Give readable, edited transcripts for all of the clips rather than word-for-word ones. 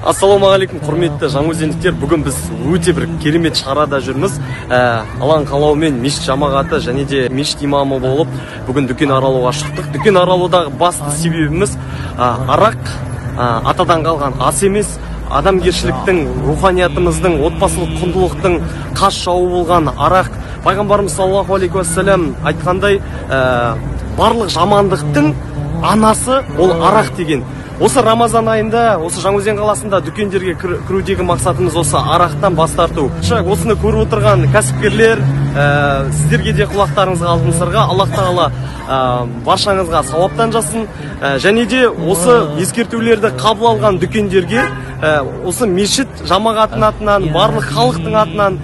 Ассалаумағалейкум, құрметті жаңаөзендіктер. Бүгін біз өте бір керемет шарада жүрміз. Алланың қалауымен мешіт жамағаты және де мешіт имамы болып, бүгін дүкен аралауға шықтық. Дүкен аралаудағы басты себебіміз арақ атадан қалған ас емес, адамгершіліктің, руханиятымыздың, отбасылық құндылықтың қас жауы болған арақ. Пайғамбарымыз саллаллаху алейхи уассалам айтқандай, барлық жамандықтың анасы ол арақ деген. Осы Рамазан айында, осы Жаңаөзен қаласында дүкендерге кірудегі мақсатымыз осы арақтан бас тарту. Осыны көріп отырған кәсіпкерлер, сіздерге де құлақтарыңызға алтын сырға, Аллах тағала баршаңызға сауаптан жасын, және де осы ескертулерді қабыл алған дүкендерге осы мешіт жамағатының атынан, барлық халықтың атынан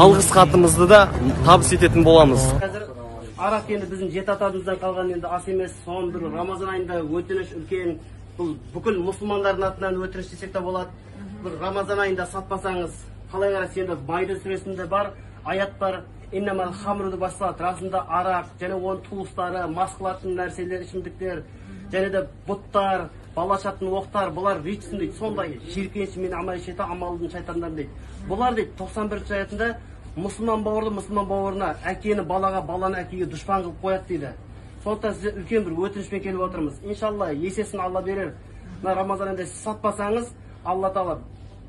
алғыс хатымызды да табыс ететін боламыз. Арақ енді біздің жеті атамыздан қалған енді ас емес, соған бір Рамазан айында өтініш үлкен. Бұл бүкіл мұсылмандардың атынан өтініш десек те болады. Бір Рамазан айында сатпасаңыз, қалай қарайсыз, енді Майда сүресінде бар аят бар. Иннамал хамруды басталады. Расында арақ, және оның туыстары, мас қылатын нәрселер, ішімдіктер, және де бұттар, бала шаттың оқтар, бұлар ритсін дейді. Сондай жиркенші мен амал шеті амалдың шайтандар дейді. Бұлар дейді 91-ші аятында мұсылман бауырына, әкені балаға, баланы әкеге дұшпан қылып қояды дейді. Сондықтан сізде үлкен бір өтінішпен келіп отырмыз. Иншалла, есесін Алла берер. Рамазан айында сіз сатпасаңыз, Алла тағала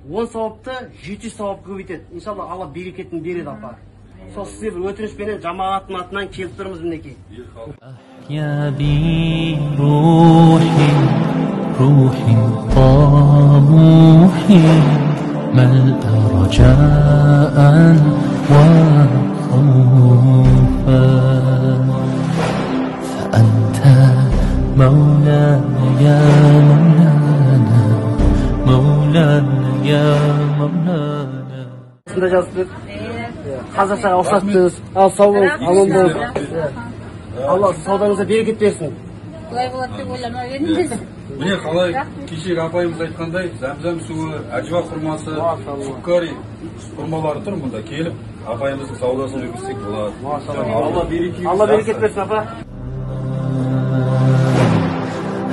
10 сауапты 700 сауап көбейтеді. Иншалла, Алла берекетін береді, апа. Сол сізде бір өтінішпенен жамағаттың атынан келіп тұрмыз мінекей. يا بي روحي طموحي ملء رجاء وخوفا فأنت مولانا يا مولانا مولانا يا مولانا. Сында жазып қазақшаға ұқсатып, ал сау бол, аман бол. Алла саудаңызға берекет берсін. Бұлай болады деп ойламай едіңіз. Міне қалай кешегі апайымыз айтқандай, зәмзәм суы, әжуа құрмасы, суккари құрмалары тұр мұнда. Келіп, апайымыздың саудасын жүргізсек болады. Алла берекет берсін, апа.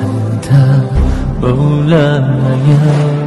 أنت مولانا يا